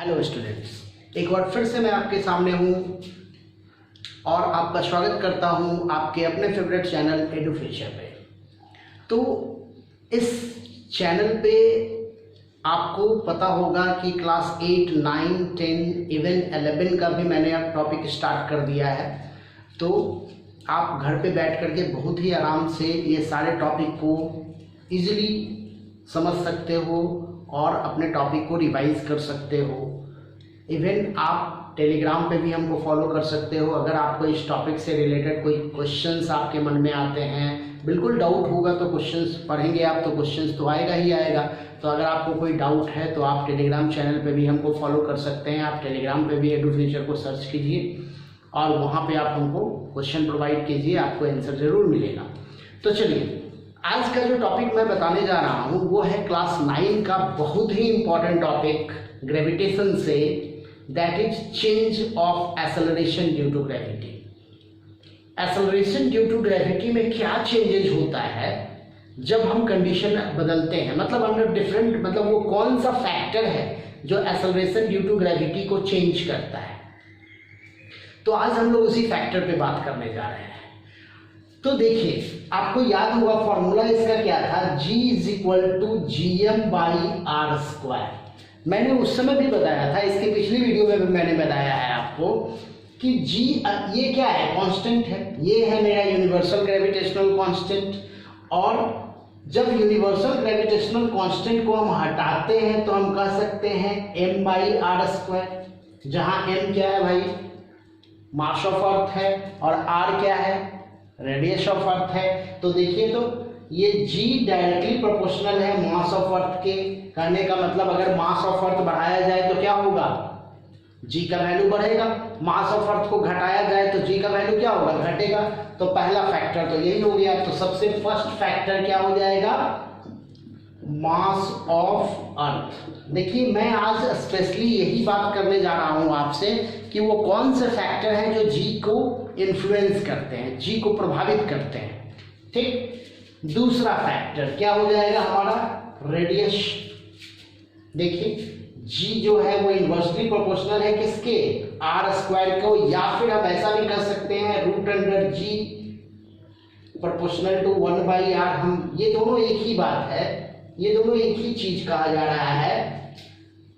Hello students, एक बार फिर से मैं आपके सामने हूँ और आपका स्वागत करता हूँ आपके अपने फेवरेट चैनल एडुफ्यूचर पे। तो इस चैनल पे आपको पता होगा कि क्लास 8, 9, 10, इवन 11 का भी मैंने अब टॉपिक स्टार्ट कर दिया है। तो आप घर पे बैठ करके बहुत ही आराम से ये सारे टॉपिक को ईजिली समझ सकते हो और अपने टॉपिक को रिवाइज कर सकते हो। इवन आप टेलीग्राम पे भी हमको फॉलो कर सकते हो। अगर आपको इस टॉपिक से रिलेटेड कोई क्वेश्चंस आपके मन में आते हैं, बिल्कुल डाउट होगा तो क्वेश्चंस पढ़ेंगे आप तो क्वेश्चंस तो आएगा ही आएगा। तो अगर आपको कोई डाउट है तो आप टेलीग्राम चैनल पे भी हमको फॉलो कर सकते हैं। आप टेलीग्राम पे भी एडुफ्यूचर को सर्च कीजिए और वहाँ पे आप हमको क्वेश्चन प्रोवाइड कीजिए, आपको आंसर ज़रूर मिलेगा। तो चलिए, आज का जो टॉपिक मैं बताने जा रहा हूँ वो है क्लास 9 का बहुत ही इम्पॉर्टेंट टॉपिक ग्रेविटेशन से, that is change of acceleration due to gravity. Acceleration due to gravity में क्या चेंजेज होता है जब हम कंडीशन बदलते हैं, मतलब अंडर डिफरेंट, मतलब वो कौन सा फैक्टर है जो एक्सेलरेशन ड्यू टू ग्रेविटी को चेंज करता है। तो आज हम लोग उसी फैक्टर पे बात करने जा रहे हैं। तो देखिए, आपको याद होगा फॉर्मूला इसका क्या था, G = gm/r²। मैंने उस समय भी बताया था, इसके पिछली वीडियो में भी मैंने बताया है आपको कि G ये क्या है, कांस्टेंट है। ये है मेरा यूनिवर्सल ग्रेविटेशनल कांस्टेंट। और जब यूनिवर्सल ग्रेविटेशनल कांस्टेंट को हम हटाते हैं तो हम कह सकते हैं m/r², जहां m क्या है भाई, मास ऑफ अर्थ है, और r क्या है, रेडियस ऑफ अर्थ है। तो देखिए, तो ये G डायरेक्टली प्रोपोर्शनल है मास ऑफ अर्थ के। कहने का मतलब अगर मास ऑफ अर्थ बढ़ाया जाए तो क्या होगा, G का वैल्यू बढ़ेगा। मास ऑफ अर्थ को घटाया जाए तो G का वैल्यू क्या होगा, घटेगा। तो पहला फैक्टर तो यही हो गया। तो सबसे फर्स्ट फैक्टर क्या हो जाएगा, मास ऑफ अर्थ। देखिए, मैं आज स्पेशली यही बात करने जा रहा हूं आपसे कि वो कौन से फैक्टर हैं जो G को इन्फ्लुएंस करते हैं, G को प्रभावित करते हैं। ठीक, दूसरा फैक्टर क्या हो जाएगा हमारा, रेडियस। देखिए, G जो है वो इन्वर्सली प्रोपोर्शनल है किसके, r² को, या फिर आप ऐसा भी कर सकते हैं √G प्रोपोर्शनल टू 1/r। हम ये दोनों एक ही बात है, ये दोनों एक ही चीज कहा जा रहा है।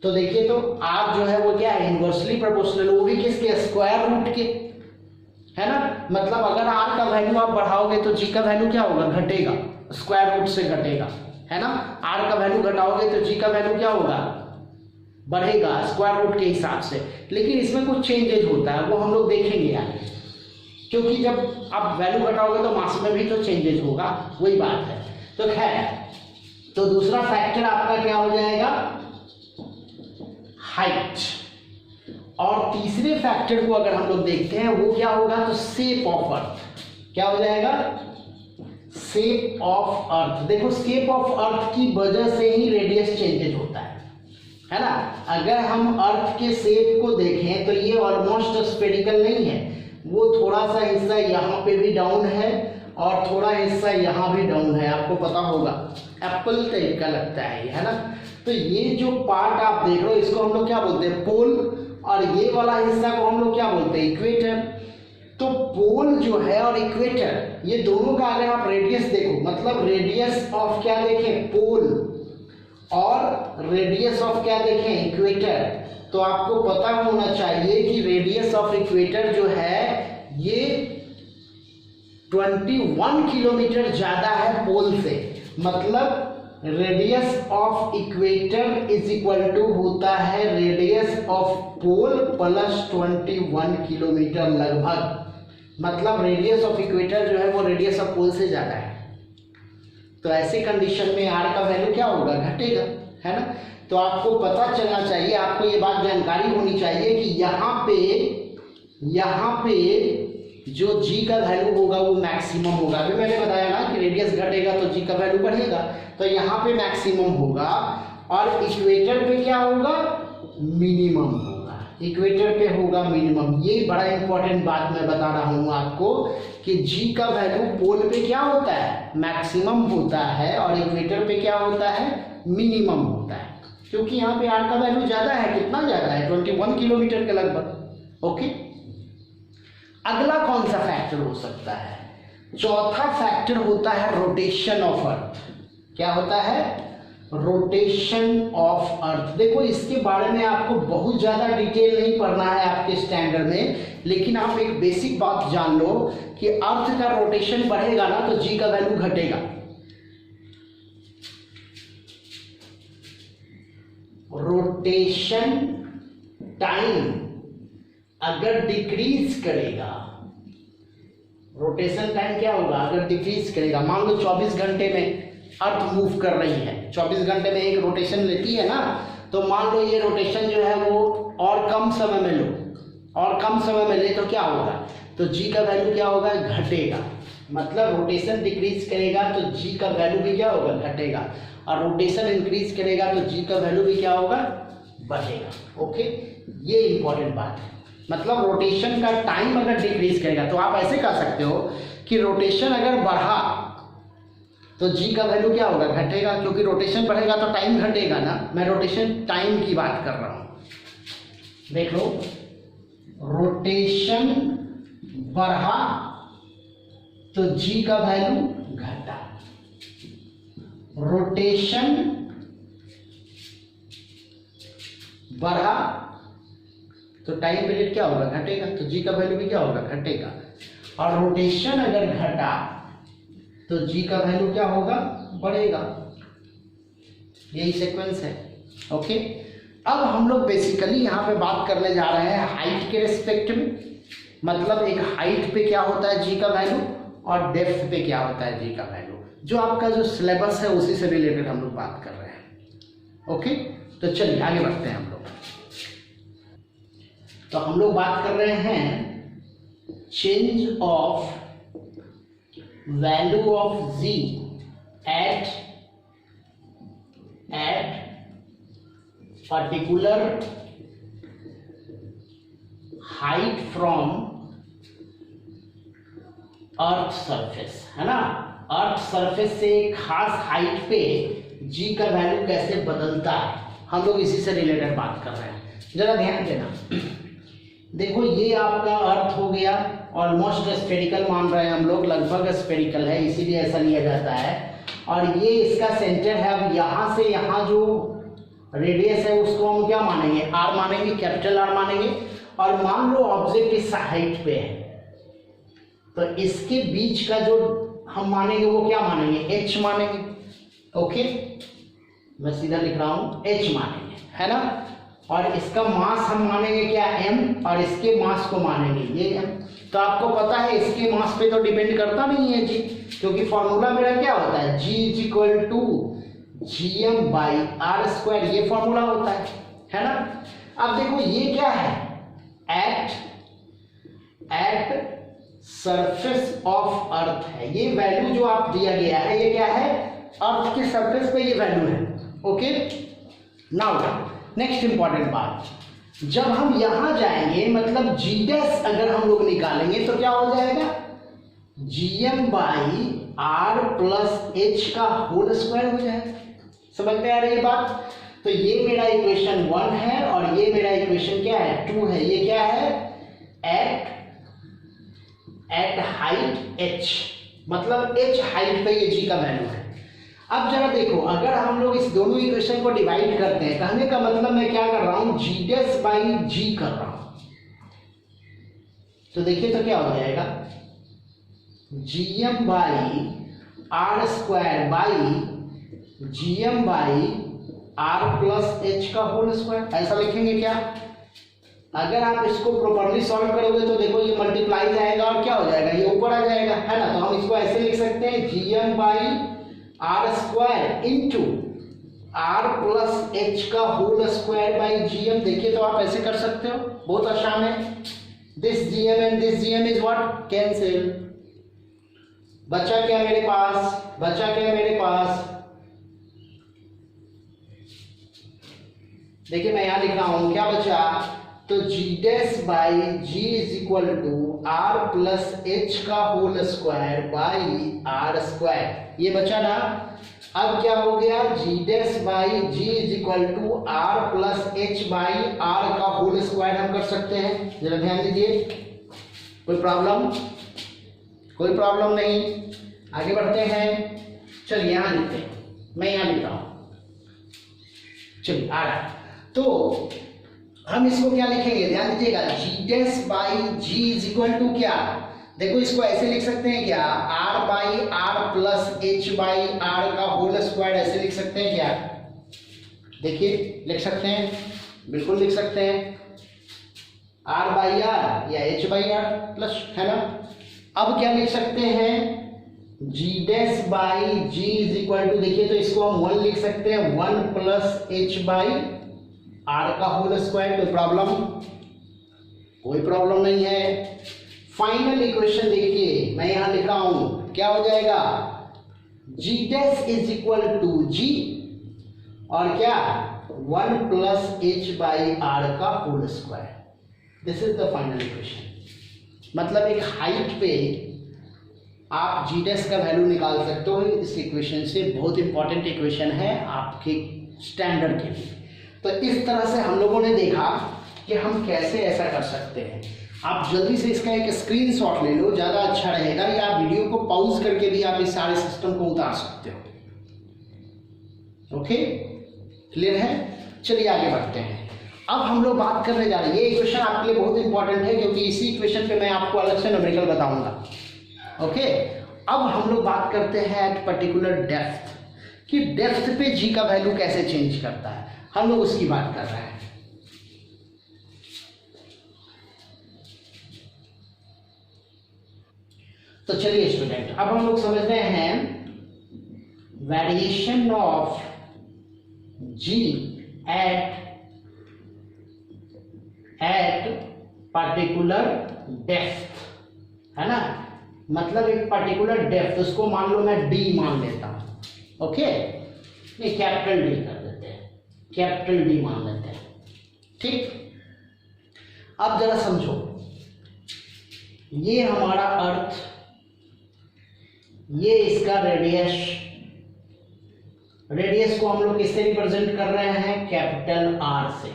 तो देखिए, तो r जो है वो क्या है, इन्वर्सली प्रोपोर्शनल, वो भी किसके, स्क्वायर रूट के, है ना। मतलब अगर r का वैल्यू आप बढ़ाओगे तो G का वैल्यू क्या होगा, घटेगा, स्क्वायर रूट से घटेगा, है ना। r का वैल्यू घटाओगे तो G का वैल्यू क्या होगा, बढ़ेगा स्क्वायर रूट के हिसाब से। लेकिन इसमें कुछ चेंजेज होता है, वो हम लोग देखेंगे आगे, क्योंकि जब आप वैल्यू घटाओगे तो मास में भी तो चेंजेज होगा, वही बात है। तो खैर, तो दूसरा फैक्टर आपका क्या हो जाएगा, हाइट। और तीसरे फैक्टर को अगर हम लोग देखते हैं वो क्या होगा, तो शेप ऑफ अर्थ। क्या हो जाएगा, शेप ऑफ अर्थ। देखो, शेप ऑफ अर्थ की वजह से ही रेडियस चेंजेज होता है ना। अगर हम अर्थ के शेप को देखें तो ये ऑलमोस्ट स्फेरिकल नहीं है, वो थोड़ा सा हिस्सा यहाँ पे भी डाउन है और थोड़ा हिस्सा यहाँ भी डाउन है। आपको पता होगा, एप्पल टाइप का लगता है, है ना। तो ये जो पार्ट आप देख रहे हो इसको हम लोग क्या बोलते हैं, पोल, और ये वाला हिस्सा को हम लोग क्या बोलते हैं, इक्वेटर। तो पोल जो है और इक्वेटर, ये दोनों का अगर आप रेडियस देखो, मतलब रेडियस ऑफ क्या देखें, पोल, और रेडियस ऑफ क्या देखें, इक्वेटर, तो आपको पता होना चाहिए कि रेडियस ऑफ इक्वेटर जो है ये 21 किलोमीटर ज्यादा है पोल से। मतलब radius of equator is equal to होता है radius of pole plus 21 kilometre लगभग। मतलब रेडियस ऑफ इक्वेटर जो है वो रेडियस ऑफ पोल से ज्यादा है। तो ऐसी कंडीशन में r का वैल्यू क्या होगा, घटेगा, है ना। तो आपको पता चलना चाहिए, आपको ये बात जानकारी होनी चाहिए कि यहाँ पे जो G का वैल्यू होगा वो मैक्सिमम होगा। अभी मैंने बताया ना कि रेडियस घटेगा तो G का वैल्यू बढ़ेगा, तो यहाँ पे मैक्सिमम होगा, और इक्वेटर पे क्या होगा, मिनिमम होगा। इक्वेटर पे होगा मिनिमम। ये बड़ा इंपॉर्टेंट बात मैं बता रहा हूँ आपको कि G का वैल्यू पोल पे क्या होता है, मैक्सिमम होता है, और इक्वेटर पे क्या होता है, मिनिमम होता है। क्योंकि यहाँ पे r का वैल्यू ज्यादा है, कितना ज्यादा है, 21 किलोमीटर के लगभग। ओके, अगला कौन सा फैक्टर हो सकता है? चौथा फैक्टर होता है रोटेशन ऑफ अर्थ। क्या होता है? Rotation of earth. देखो, इसके बारे में आपको बहुत ज़्यादा डिटेल नहीं पढ़ना है आपके स्टैंडर्ड में, लेकिन आप एक बेसिक बात जान लो कि अर्थ का रोटेशन बढ़ेगा ना तो जी का वैल्यू घटेगा। रोटेशन टाइम अगर डिक्रीज करेगा, रोटेशन टाइम क्या होगा अगर डिक्रीज करेगा? मान लो 24 घंटे में अर्थ मूव कर रही है, 24 घंटे में एक रोटेशन लेती है ना, तो मान लो ये रोटेशन जो है वो और कम समय में लो, और कम समय में ले तो क्या होगा? तो जी का वैल्यू क्या होगा? घटेगा। मतलब रोटेशन डिक्रीज करेगा तो जी का वैल्यू भी क्या होगा? घटेगा। और रोटेशन इंक्रीज करेगा तो जी का वैल्यू भी क्या होगा? बढ़ेगा। ओके, ये इंपॉर्टेंट बात है। मतलब रोटेशन का टाइम अगर डिक्रीज करेगा तो आप ऐसे कह सकते हो कि रोटेशन अगर बढ़ा तो जी का वैल्यू क्या होगा? घटेगा, क्योंकि रोटेशन बढ़ेगा तो टाइम घटेगा ना। मैं रोटेशन टाइम की बात कर रहा हूं। देख लो, रोटेशन बढ़ा तो जी का वैल्यू घटा, रोटेशन बढ़ा तो टाइम पीरियड क्या होगा? घटेगा, तो जी का वैल्यू भी क्या होगा? घटेगा। और रोटेशन अगर घटा तो जी का वैल्यू क्या होगा? बढ़ेगा। यही सीक्वेंस है। ओके, अब हम लोग बेसिकली यहाँ पे बात करने जा रहे हैं हाइट के रिस्पेक्ट में। मतलब एक हाइट पे क्या होता है जी का वैल्यू, और डेप्थ पे क्या होता है जी का वैल्यू। जो आपका जो सिलेबस है उसी से रिलेटेड हम लोग बात कर रहे हैं। ओके, तो चलिए आगे बढ़ते हैं हम लोग। तो हम लोग बात कर रहे हैं change of value of g at particular height from earth surface, है ना। अर्थ सरफेस से खास हाइट पे जी का वैल्यू कैसे बदलता है, हम लोग इसी से रिलेटेड बात कर रहे हैं। जरा ध्यान देना। देखो, ये आपका अर्थ हो गया, ऑलमोस्ट स्फेरिकल मान रहे हैं हम लोग, लगभग स्फेरिकल है इसीलिए ऐसा लिया जाता है। और ये इसका सेंटर है। अब यहाँ से यहाँ जो रेडियस है उसको हम क्या मानेंगे? आर मानेंगे, कैपिटल आर मानेंगे। और मान लो ऑब्जेक्ट इस हाइट पे है तो इसके बीच का जो हम मानेंगे वो क्या मानेंगे? एच मानेंगे। ओके, मैं सीधा लिख रहा हूँ, एच मानेंगे, है ना। और इसका मास हम मानेंगे क्या? एम। और इसके मास को मानेंगे ये एम। तो आपको पता है इसके मास पे तो डिपेंड करता नहीं है जी, क्योंकि फॉर्मूला मेरा क्या होता है? G is equal to GM by R square, ये फॉर्मूला होता है ना। अब देखो ये क्या है? एट सरफेस ऑफ अर्थ है। ये वैल्यू जो आप दिया गया है ये क्या है? अर्थ के सरफेस पे ये वैल्यू है। ओके, नाउ नेक्स्ट इंपॉर्टेंट बात, जब हम यहां जाएंगे मतलब जी डैश अगर हम लोग निकालेंगे तो क्या हो जाएगा? GM by R plus H का होल स्क्वायर हो जाएगा। समझ में आ रही है बात? तो ये मेरा इक्वेशन 1 है और ये मेरा इक्वेशन क्या है? 2 है। ये क्या है? एट हाइट h, मतलब h हाइट पे ये g का वैल्यू है। अब जरा देखो, अगर हम लोग इस दोनों इक्वेशन को डिवाइड करते हैं, कहने का मतलब मैं क्या कर रहा हूं? जी डैश बाई जी कर रहा हूं। तो देखिए तो क्या हो जाएगा? GM by R square by GM by R plus H का होल स्क्वायर, ऐसा लिखेंगे क्या? अगर आप इसको प्रॉपर्ली सॉल्व करोगे तो देखो ये मल्टीप्लाई जाएगा और क्या हो जाएगा? ये ऊपर आ जाएगा, है ना। तो हम इसको ऐसे लिख सकते हैं, GM by R square into R plus H का होल स्क्वायर बाई जीएम। देखिए तो आप ऐसे कर सकते हो, बहुत आसान है। This GM and this GM is what? Cancel. बचा क्या मेरे पास? बचा क्या मेरे पास? देखिए मैं यहां लिख रहा हूं, क्या बचा? तो G dash by ji is equal to R plus H का whole square by R square, ये बचा ना। अब क्या हो गया? G dash by ji is equal to R plus H by R का होल स्क्वायर हम कर सकते हैं, जरा ध्यान दीजिए। कोई प्रॉब्लम नहीं। आगे बढ़ते हैं। चलिए यहाँ लिखते हैं, मैं यहाँ लिखता हूँ। चलिए आ रहा। तो हम इसको क्या लिखेंगे, ध्यान दीजिएगा, G dash by ji is equal to क्या, देखो इसको ऐसे लिख सकते हैं क्या, R by R plus H by R का होल स्क्वायर, ऐसे लिख सकते हैं क्या, देखिए लिख सकते हैं, बिल्कुल लिख सकते हैं, आर बाई आर या एच बाई आर प्लस, है ना। अब क्या लिख सकते हैं, G dash by ji is equal to, देखिए तो इसको हम 1 लिख सकते हैं, 1 प्लस एच बाई आर का होल स्क्वायर। कोई प्रॉब्लम नहीं है। फाइनल इक्वेशन देखिए, मैं यहां लिख रहा हूं, क्या हो जाएगा, g dash is equal to g और क्या 1 प्लस एच बाई आर का whole square. This is the final equation. मतलब एक हाइट पे आप जी डैश का वैल्यू निकाल सकते हो इस इक्वेशन से। बहुत इंपॉर्टेंट इक्वेशन है आपके स्टैंडर्ड के लिए। तो इस तरह से हम लोगों ने देखा कि हम कैसे ऐसा कर सकते हैं। आप जल्दी से इसका एक स्क्रीनशॉट ले लो, ज़्यादा अच्छा रहेगा, या आप वीडियो को पॉज करके भी आप इस सारे सिस्टम को उतार सकते हो। ओके, क्लियर है। चलिए आगे बढ़ते हैं। अब हम लोग बात करने जा रहे हैं, ये इक्वेशन आपके लिए बहुत इंपॉर्टेंट है क्योंकि इसी इक्वेशन पे मैं आपको अलग से न्यूमेरिकल बताऊंगा। ओके, अब हम लोग बात करते हैं एट पर्टिकुलर डेप्थ, कि डेप्थ पे जी का वैल्यू कैसे चेंज करता है, हम लोग उसकी बात कर रहे हैं। तो चलिए स्टूडेंट, अब हम लोग समझ रहे हैं variation of g at particular depth, है ना। मतलब एक पर्टिकुलर डेप्थ, उसको मान लो मैं डी मान लेता हूं। ओके, नहीं कैपिटल डी कर देते हैं, कैपिटल डी मान लेते हैं, ठीक। अब जरा समझो, ये हमारा अर्थ, ये इसका रेडियस को हम लोग किससे रिप्रेजेंट कर रहे हैं, कैपिटल आर से।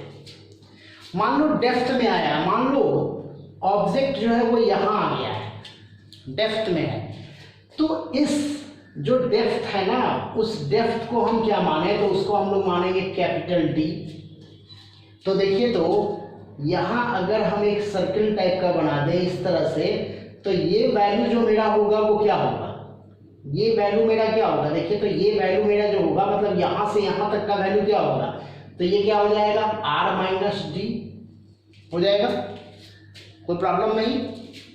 मान लो डेप्थ में आया, मान लो ऑब्जेक्ट जो है वो यहां आ गया है, डेप्थ में है, तो इस जो डेप्थ है ना, उस डेप्थ को हम क्या माने, तो उसको हम लोग मानेंगे कैपिटल डी। तो देखिए, तो यहां अगर हम एक सर्कल टाइप का बना दें इस तरह से, तो ये वैल्यू जो मेरा होगा वो क्या होगा, ये वैल्यू मेरा क्या होगा, देखिए तो ये वैल्यू मेरा जो होगा, मतलब यहां से यहां तक का वैल्यू क्या होगा, तो ये क्या हो जाएगा, आर माइनस डी हो जाएगा। कोई प्रॉब्लम नहीं।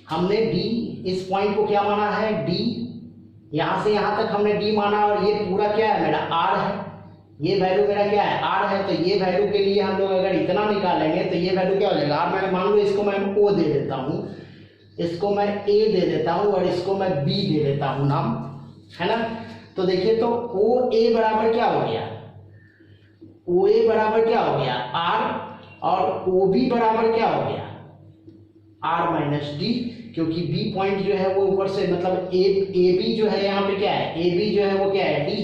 हमने डी, इस पॉइंट को क्या माना है, डी, यहां से यहां तक हमने डी माना, और ये पूरा क्या है मेरा आर है, ये वैल्यू मेरा क्या है, आर है। तो ये वैल्यू के लिए हम लोग अगर इतना निकालेंगे तो ये वैल्यू क्या हो जाएगा, आर। मैंने मान लो इसको मैं ओ दे देता हूं, इसको मैं ए दे देता हूं, और इसको मैं बी दे देता हूं नाम, है ना। तो देखिए, तो ओ ए बराबर क्या हो गया, ओ ए बराबर क्या हो गया, आर, और ओ बी बराबर क्या हो गया, आर माइनस डी, क्योंकि बी पॉइंट जो है वो ऊपर से, मतलब ए बी जो है यहाँ पे क्या है, ए बी जो है वो क्या है, डी।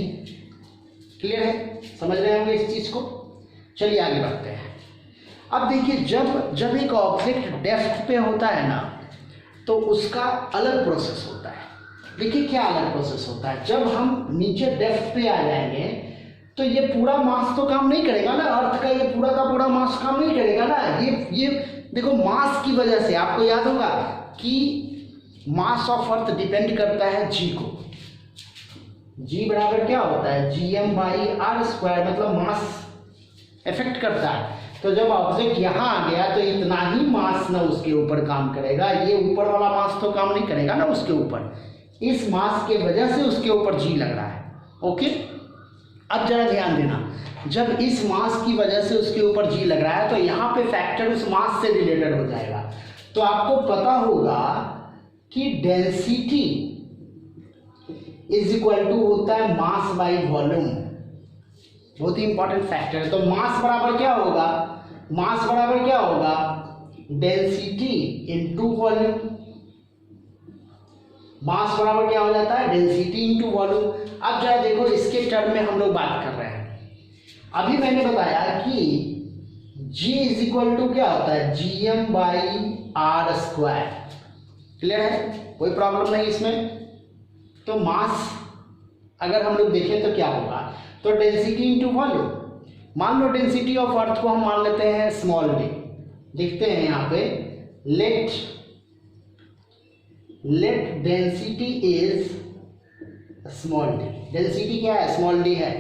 क्लियर है, समझ रहे होंगे इस चीज को। चलिए आगे बढ़ते हैं। अब देखिए, जब एक ऑब्जेक्ट डेप्थ पे होता है ना, तो उसका अलग प्रोसेस होता है। देखिए क्या अलग प्रोसेस होता है, जब हम नीचे डेप्थ पे आ जाएंगे तो ये पूरा मास तो काम नहीं करेगा ना, अर्थ का ये पूरा का पूरा मास काम नहीं करेगा ना। ये देखो, मास की वजह से आपको याद होगा कि मास ऑफ अर्थ डिपेंड करता है जी को। जी बराबर क्या होता है, G M by R square, मतलब मास इफेक्ट करता है। तो जब ऑब्जेक्ट यहाँ आ गया तो इतना ही मास ना उसके ऊपर काम करेगा, ये ऊपर वाला मास तो काम नहीं करेगा ना उसके ऊपर। इस मास के वजह से उसके ऊपर जी लग रहा है। ओके, अब जरा ध्यान देना, जब इस मास की वजह से उसके ऊपर जी लग रहा है तो यहाँ पे फैक्टर उस मास से रिलेटेड हो जाएगा। तो आपको पता होगा कि डेंसिटी इज इक्वल टू होता है मास बाई वॉल्यूम, बहुत ही इंपॉर्टेंट फैक्टर है। तो मास बराबर क्या होगा, मास बराबर क्या होगा, डेंसिटी इनटू वॉल्यूम। मास बराबर क्या हो जाता है, डेंसिटी इनटू वॉल्यूम। अब जरा देखो, इसके टर्म में हम लोग बात कर रहे हैं। अभी मैंने बताया कि जी इज इक्वल टू क्या होता है, gm/r²। क्लियर है, कोई प्रॉब्लम नहीं इसमें। तो मास अगर हम लोग देखें तो क्या होगा, तो डेंसिटी इंटू वॉल्यूम। मान लो डेंसिटी ऑफ अर्थ को हम मान लेते हैं स्मॉल डी। देखते हैं यहाँ पे, let density is small d. Density क्या है, स्मॉल डी है।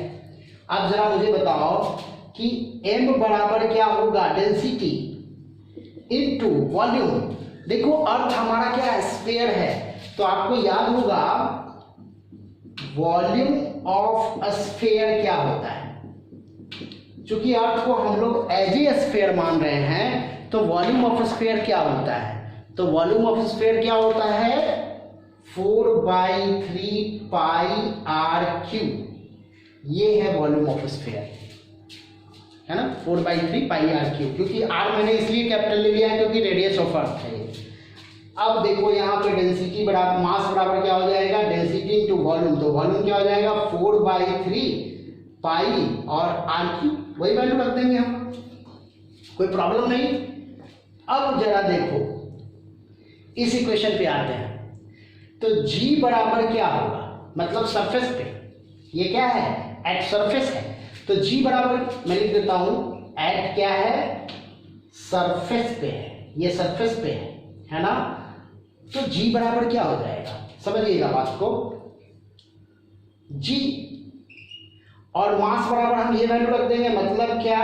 अब जरा मुझे बताओ कि m बराबर क्या होगा, डेंसिटी इनटू वॉल्यूम। देखो अर्थ हमारा क्या है, स्फीयर है, तो आपको याद होगा वॉल्यूम ऑफ स्फीयर क्या होता है। चूंकि अर्थ को हम लोग एज ए स्फीयर मान रहे हैं, तो वॉल्यूम ऑफ स्फीयर क्या होता है, तो वॉल्यूम ऑफ स्फीयर क्या होता है, 4/3 πr³। ये है वॉल्यूम ऑफ स्फीयर, है ना, 4/3 πr³। क्योंकि r मैंने इसलिए कैपिटल ले लिया है क्योंकि रेडियस ऑफ अर्थ है। अब देखो यहाँ पे डेंसिटी बराबर, मास बराबर क्या हो जाएगा, डेंसिटी इंटू वॉल्यूम। तो वॉल्यूम क्या हो जाएगा, 4/3 पाई और r³, वही वैल्यू रख देंगे हम, कोई प्रॉब्लम नहीं। अब जरा देखो इस इक्वेशन पे आते हैं, तो g बराबर क्या होगा, मतलब सरफेस पे, ये क्या है, एट सरफेस है, तो g बराबर मैं लिख देता हूं, एट क्या है, सरफेस पे है, ये सरफेस पे है ना। तो g बराबर क्या हो जाएगा, समझिएगा बात को, g और मास बराबर हम ये वैल्यू रख देंगे, मतलब क्या,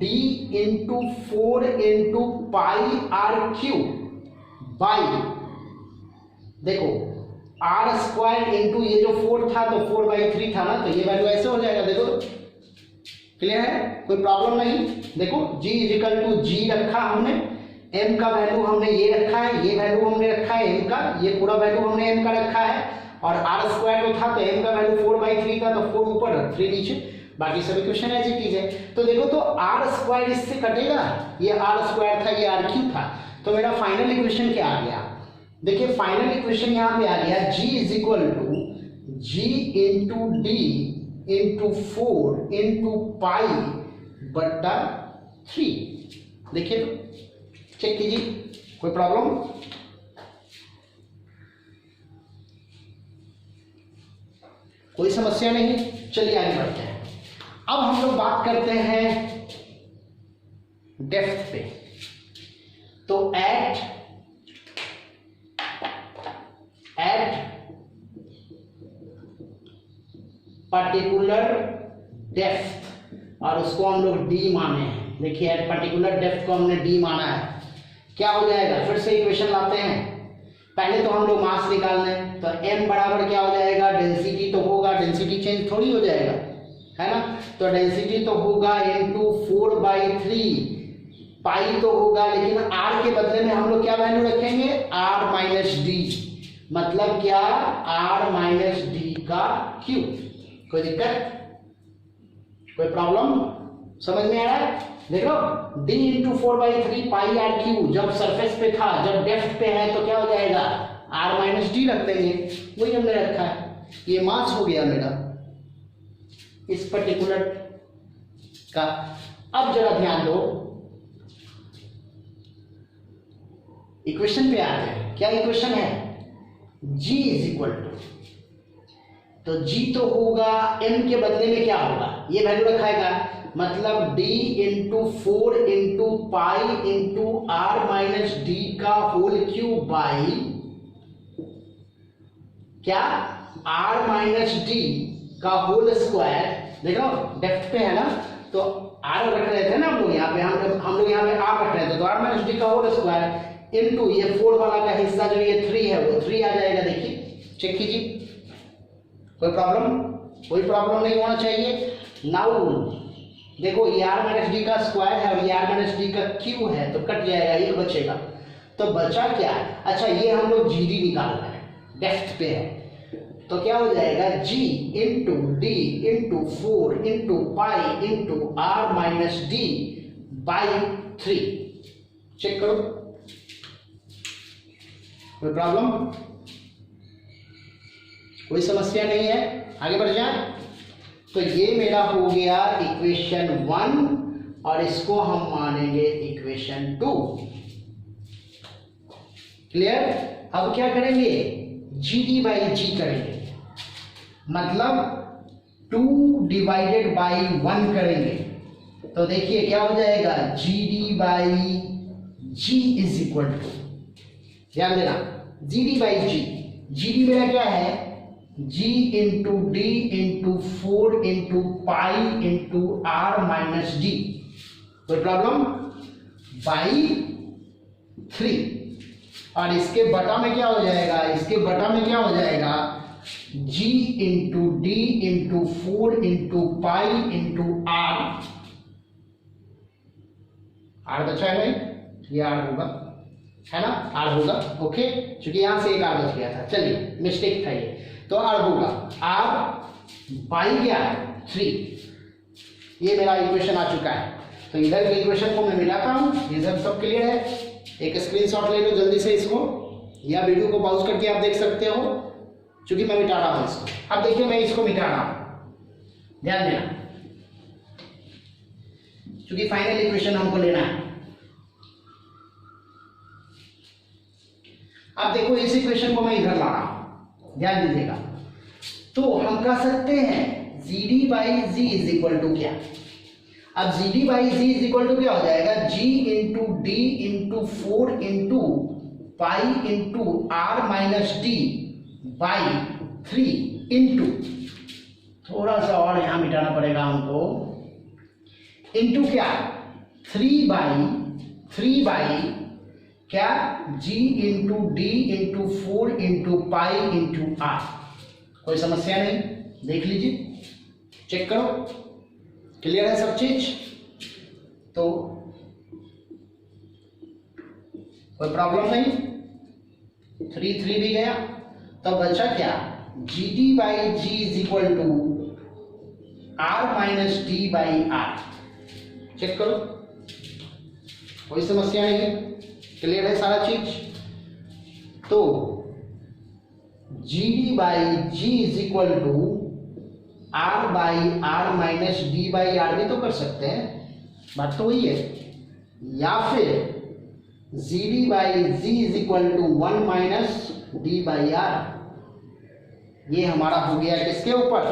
d into 4 into πr³ by, देखो r² इंटू ये जो 4 था तो 4/3 था ना, तो ये वैल्यू ऐसे हो जाएगा। देखो क्लियर है, कोई प्रॉब्लम नहीं। देखो g is equal to g रखा हमने, m का वैल्यू हमने ये रखा है, ये वैल्यू हमने रखा है m का, ये पूरा वैल्यू हमने m का रखा है, और r² जो था तो m का वैल्यू 4/3 था, तो 4 ऊपर 3 नीचे, बाकी सब इक्वेशन एज इट इज है। तो देखो तो r² इससे कटेगा, ये r² था, ये r³ था, तो मेरा फाइनल इक्वेशन क्या आ गया, देखिए फाइनल इक्वेशन यहाँ पे आ गया, g is equal to g into D into 4 into π/3। देखिए तो चेक कीजिए, कोई प्रॉब्लम, कोई समस्या नहीं। चलिए आगे बढ़ते हैं। अब हम लोग बात करते हैं डेप्थ पे। तो एट पर्टिकुलर डेप्थ, और उसको हम लोग d माने हैं। देखिए एट पर्टिकुलर डेप्थ को हमने d माना है, क्या हो जाएगा, फिर से इक्वेशन लाते हैं। पहले तो हम लोग मास निकाल लें, तो m बराबर क्या हो जाएगा, डेंसिटी तो होगा, डेंसिटी चेंज थोड़ी हो जाएगा, है ना, तो डेंसिटी तो होगा इंटू 4/3 पाई तो होगा, लेकिन r के बदले में हम लोग क्या वैल्यू रखेंगे, r-d, मतलब क्या, r-d का क्यूब। कोई दिक्कत, कोई प्रॉब्लम, समझ में आ रहा है। देखो d इंटू 4/3 πr³, जब सरफेस पे था, जब डेप्थ पे है तो क्या हो जाएगा, r-d रख देंगे, वही हमने रखा है। ये मास हो गया मेरा इस पर्टिकुलर का। अब जरा ध्यान दो, इक्वेशन पे आते हैं। क्या इक्वेशन है, g इज इक्वल टू, तो g तो होगा, m के बदले में क्या होगा, ये वैल्यू रखाएगा, मतलब d into 4 into pi into r-d का होल क्यूब बाई क्या, r-d का होल स्क्वायर। देखो डेप्थ पे है ना, तो r रख रहे थे ना हम लोग यहाँ पे, हम लोग यहाँ पे r रख रहे थे, तो r-d का होल स्क्वायर इंटू ये 4 वाला का हिस्सा जो ये 3 है वो 3 आ जाएगा। देखिए चेक कीजिए, कोई प्रॉब्लम, कोई प्रॉब्लम नहीं होना चाहिए। नाउ देखो ये r-d का स्क्वायर है और ये r-d का क्यूब है, तो कट जाएगा, एक बचेगा, तो बचा क्या, अच्छा ये हम लोग gd निकालना है, डेप्थ पे है, तो क्या हो जाएगा, g into D into 4 into pi into r-d by 3। Check करो, कोई प्रॉब्लम, कोई समस्या नहीं है, आगे बढ़ जाए। तो ये मेरा हो गया इक्वेशन 1 और इसको हम मानेंगे इक्वेशन 2। क्लियर? अब क्या करेंगे, GD बाई जी करेंगे, मतलब 2 डिवाइडेड बाई 1 करेंगे। तो देखिए क्या हो जाएगा, GD by ji is equal to, ध्यान देना, GD बाई जी, GD मेरा क्या है, G into D into 4 into pi into R minus d, कोई प्रॉब्लम, बाई 3। और इसके बटा में क्या हो जाएगा, इसके बटा में क्या हो जाएगा, G into D into 4 into pi into R, R बचा है भाई, ये आर होगा, है ना, आर होगा। ओके, क्योंकि यहां से एक आर बच गया था, चलिए मिस्टेक था ये, तो आर होगा, आर बाई क्या है 3। ये मेरा इक्वेशन आ चुका है। तो इधर की इक्वेशन को मैं मिलाता हूं, ये सब क्लियर है। एक स्क्रीनशॉट ले लो जल्दी से इसको, या वीडियो को पॉज करके आप देख सकते हो, क्योंकि मैं मिटा रहा हूं इसको। अब देखिए मैं इसको मिटा रहा हूं, ध्यान देना, क्योंकि फाइनल इक्वेशन हमको लेना है। अब देखो इस इक्वेशन को मैं इधर ला रहा हूं, ध्यान दीजिएगा। तो हम कह सकते हैं GD by ji is equal to क्या, अब GD by ji is equal to क्या हो जाएगा, G into D into 4 into pi into R minus d by 3 into, थोड़ा सा और यहां मिटाना पड़ेगा हमको, इंटू क्या, 3 बाई क्या, G into D into 4 into pi into R. कोई समस्या नहीं, देख लीजिए, चेक करो, क्लियर है सब चीज, तो कोई प्रॉब्लम नहीं, 3 भी गया। तब बचा क्या, GD by ji is equal to R minus d by R. Check करो, कोई समस्या नहीं, क्लियर है सारा चीज। तो GD by ji is equal to R by R minus d by R भी तो कर सकते हैं, बात तो वही है, या फिर GD by ji is equal to 1 minus d by R. ये हमारा हो गया किसके ऊपर,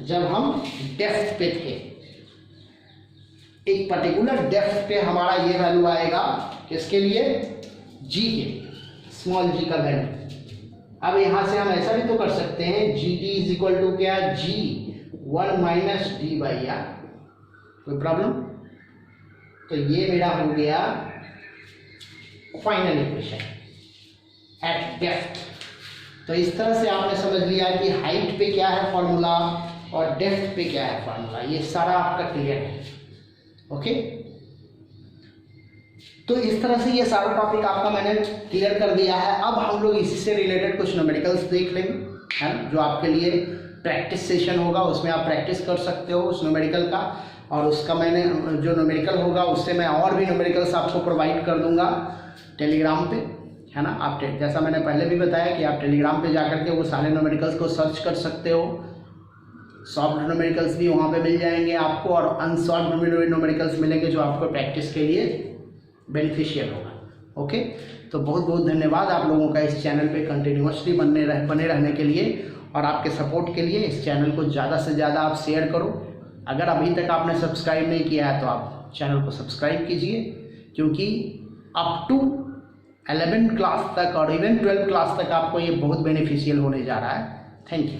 जब हम डेप्थ पे थे, एक पर्टिकुलर डेप्थ पे हमारा ये वैल्यू आएगा, किसके लिए, G के, स्मॉल g का वैल्यू। अब यहां से हम ऐसा भी तो कर सकते हैं, GD इज इक्वल टू क्या, G 1 minus d by R, कोई प्रॉब्लम। तो ये मेरा हो गया फाइनल इक्वेशन एट डेप्थ। तो इस तरह से आपने समझ लिया कि हाइट पे क्या है फॉर्मूला और डेप्थ पे क्या है फॉर्मूला, ये सारा आपका क्लियर है। ओके, तो इस तरह से ये सारा टॉपिक आपका मैंने क्लियर कर दिया है। अब हम लोग इसी से रिलेटेड कुछ न्यूमेरिकल्स देख लेंगे, है ना, जो आपके लिए प्रैक्टिस सेशन होगा, उसमें आप प्रैक्टिस कर सकते हो उस न्यूमेरिकल का, और उसका मैंने जो न्यूमेरिकल होगा उससे मैं और भी न्यूमेरिकल्स आपको प्रोवाइड कर दूंगा टेलीग्राम पे, है ना। आप जैसा मैंने पहले भी बताया कि आप टेलीग्राम पे जाकर के वो सारे न्यूमेरिकल्स को सर्च कर सकते हो, सॉल्व्ड न्यूमेरिकल्स भी वहाँ पे मिल जाएंगे आपको, और अनसॉल्व्ड न्यूमेरिकल्स मिलेंगे जो आपको प्रैक्टिस के लिए बेनिफिशियल होगा। ओके, तो बहुत बहुत धन्यवाद आप लोगों का इस चैनल पे कंटिन्यूसली बने रहने के लिए, और आपके सपोर्ट के लिए। इस चैनल को ज़्यादा से ज़्यादा आप शेयर करो। अगर अभी तक आपने सब्सक्राइब नहीं किया है तो आप चैनल को सब्सक्राइब कीजिए, क्योंकि अप टू 11th क्लास तक और इवन 12th क्लास तक आपको ये बहुत बेनिफिशियल होने जा रहा है। Thank you.